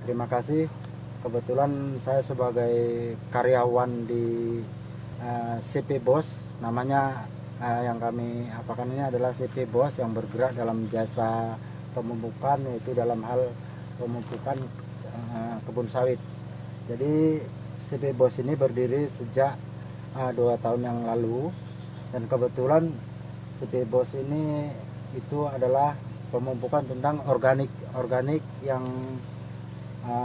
Terima kasih. Kebetulan saya sebagai karyawan di CP Bos, namanya yang kami apakan ini adalah CP Bos yang bergerak dalam jasa pemupukan, yaitu dalam hal pemupukan kebun sawit. Jadi CP Bos ini berdiri sejak 2 tahun yang lalu, dan kebetulan CP Bos ini itu adalah pemupukan tentang organik yang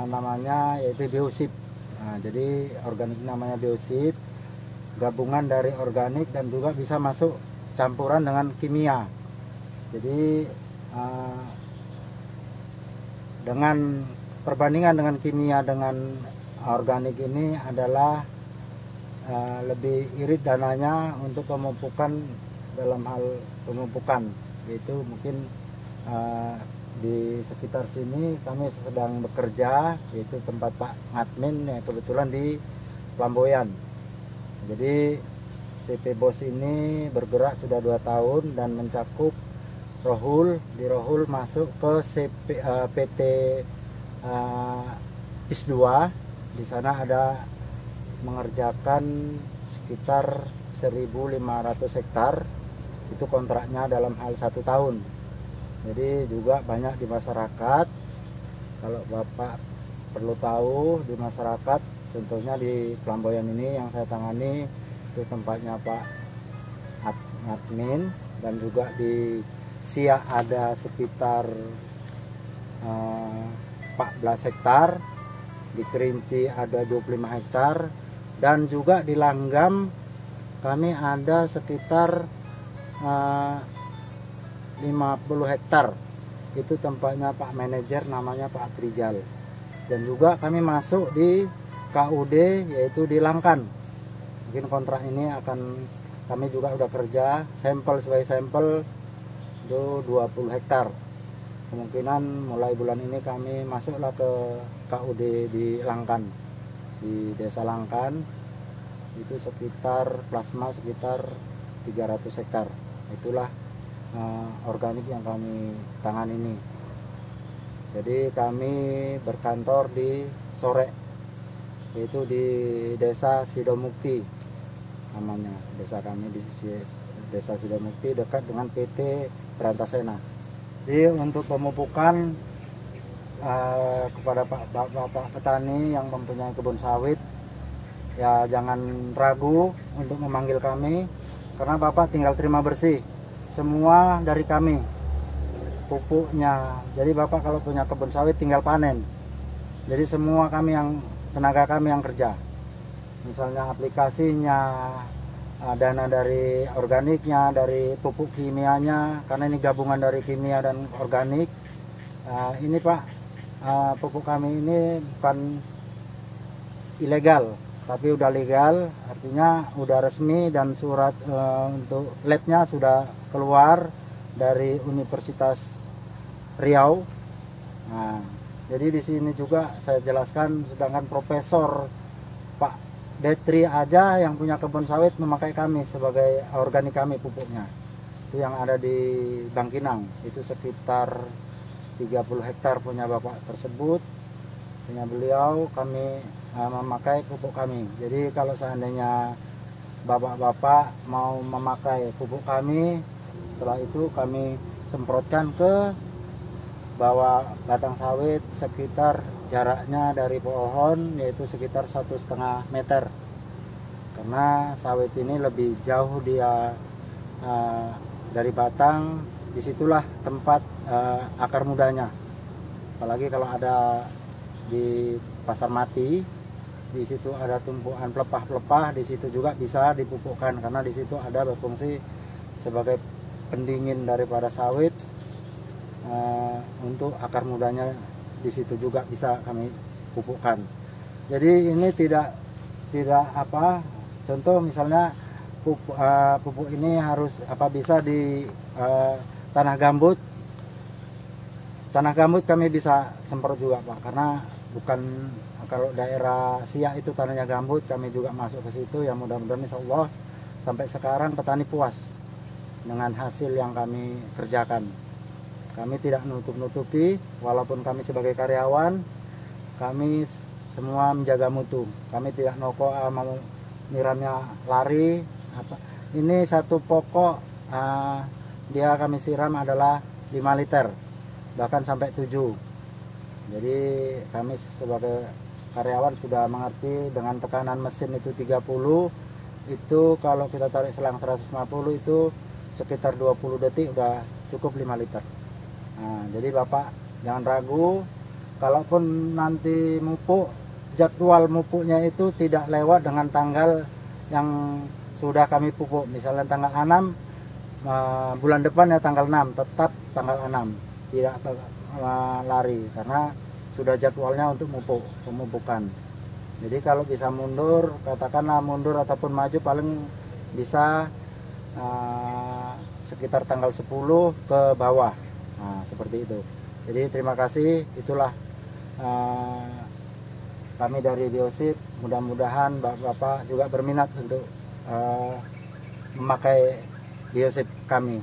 namanya yaitu biosip. Jadi organik namanya biosip, gabungan dari organik dan juga bisa masuk campuran dengan kimia. Jadi dengan perbandingan dengan kimia dengan organik ini adalah lebih irit dananya untuk pemupukan. Dalam hal pemupukan yaitu mungkin di sekitar sini kami sedang bekerja, yaitu tempat Pak Ngatmin ya, kebetulan di Pelamboyan. Jadi CP Bos ini bergerak sudah 2 tahun dan mencakup Rohul. Di Rohul masuk ke PT PIS 2. Di sana ada mengerjakan sekitar 1.500 hektar. Itu kontraknya dalam hal 1 tahun. Jadi juga banyak di masyarakat. Kalau Bapak perlu tahu, di masyarakat contohnya di Pelamboyan ini yang saya tangani itu tempatnya Pak Admin, dan juga di Siak ada sekitar 14 hektar, di Kerinci ada 25 hektar, dan juga di Langgam kami ada sekitar 50 hektar. Itu tempatnya Pak Manajer namanya Pak Trijal. Dan juga kami masuk di KUD yaitu di Langkan. Mungkin kontrak ini akan kami juga udah kerja sampel sebagai sampel itu 20 hektar. Kemungkinan mulai bulan ini kami masuklah ke KUD di Langkan, di Desa Langkan. Itu sekitar plasma sekitar 300 hektar. Itulah organik yang kami tangani ini. Jadi kami berkantor di Sore, yaitu di Desa Sidomukti namanya. Desa kami di Desa Sidomukti dekat dengan PT Berantasena. Jadi untuk pemupukan kepada Bapak petani yang mempunyai kebun sawit, ya jangan ragu untuk memanggil kami, karena Bapak tinggal terima bersih semua dari kami pupuknya. Jadi Bapak kalau punya kebun sawit tinggal panen. Jadi semua kami yang tenaga kami yang kerja. Misalnya aplikasinya, dana dari organiknya, dari pupuk kimianya, karena ini gabungan dari kimia dan organik. Ini Pak, pupuk kami ini bukan ilegal, tapi udah legal, artinya udah resmi, dan surat untuk labnya sudah keluar dari Universitas Riau. Nah, jadi di sini juga saya jelaskan, sedangkan Profesor Pak Detri aja yang punya kebun sawit memakai kami sebagai organik kami pupuknya. Itu yang ada di Bangkinang, itu sekitar 30 hektar punya Bapak tersebut, punya beliau, kami memakai pupuk kami. Jadi kalau seandainya bapak-bapak mau memakai pupuk kami, setelah itu kami semprotkan ke bawah batang sawit sekitar jaraknya dari pohon yaitu sekitar 1,5 meter, karena sawit ini lebih jauh dia dari batang. Disitulah tempat akar mudanya. Apalagi kalau ada di pasar mati, di situ ada tumpukan pelepah-pelepah, di situ juga bisa dipupukkan, karena di situ ada berfungsi sebagai pendingin daripada sawit. Untuk akar mudanya di situ juga bisa kami pupukkan. Jadi ini tidak apa, contoh misalnya pupuk ini harus bisa di tanah gambut kami bisa semprot juga Pak, karena bukan, kalau daerah Siak itu tanahnya gambut, kami juga masuk ke situ. Ya mudah-mudahan insya Allah sampai sekarang petani puas dengan hasil yang kami kerjakan. Kami tidak nutup-nutupi, walaupun kami sebagai karyawan, kami semua menjaga mutu. Kami tidak noko mau nyiramnya lari. Ini satu pokok dia kami siram adalah 5 liter, bahkan sampai 7. Jadi kami sebagai karyawan sudah mengerti dengan tekanan mesin itu 30, itu kalau kita tarik selang 150 itu sekitar 20 detik udah cukup 5 liter. Nah, jadi Bapak jangan ragu, kalaupun nanti mupuk, jadwal mupuknya itu tidak lewat dengan tanggal yang sudah kami pupuk. Misalnya tanggal 6, bulan depan ya tanggal 6, tetap tanggal 6, tidak lari karena sudah jadwalnya untuk pemupukan. Jadi kalau bisa mundur, katakanlah mundur ataupun maju paling bisa sekitar tanggal 10 ke bawah. Nah, seperti itu. Jadi terima kasih, itulah kami dari Biosit. Mudah-mudahan Bapak juga berminat untuk memakai Biosit kami.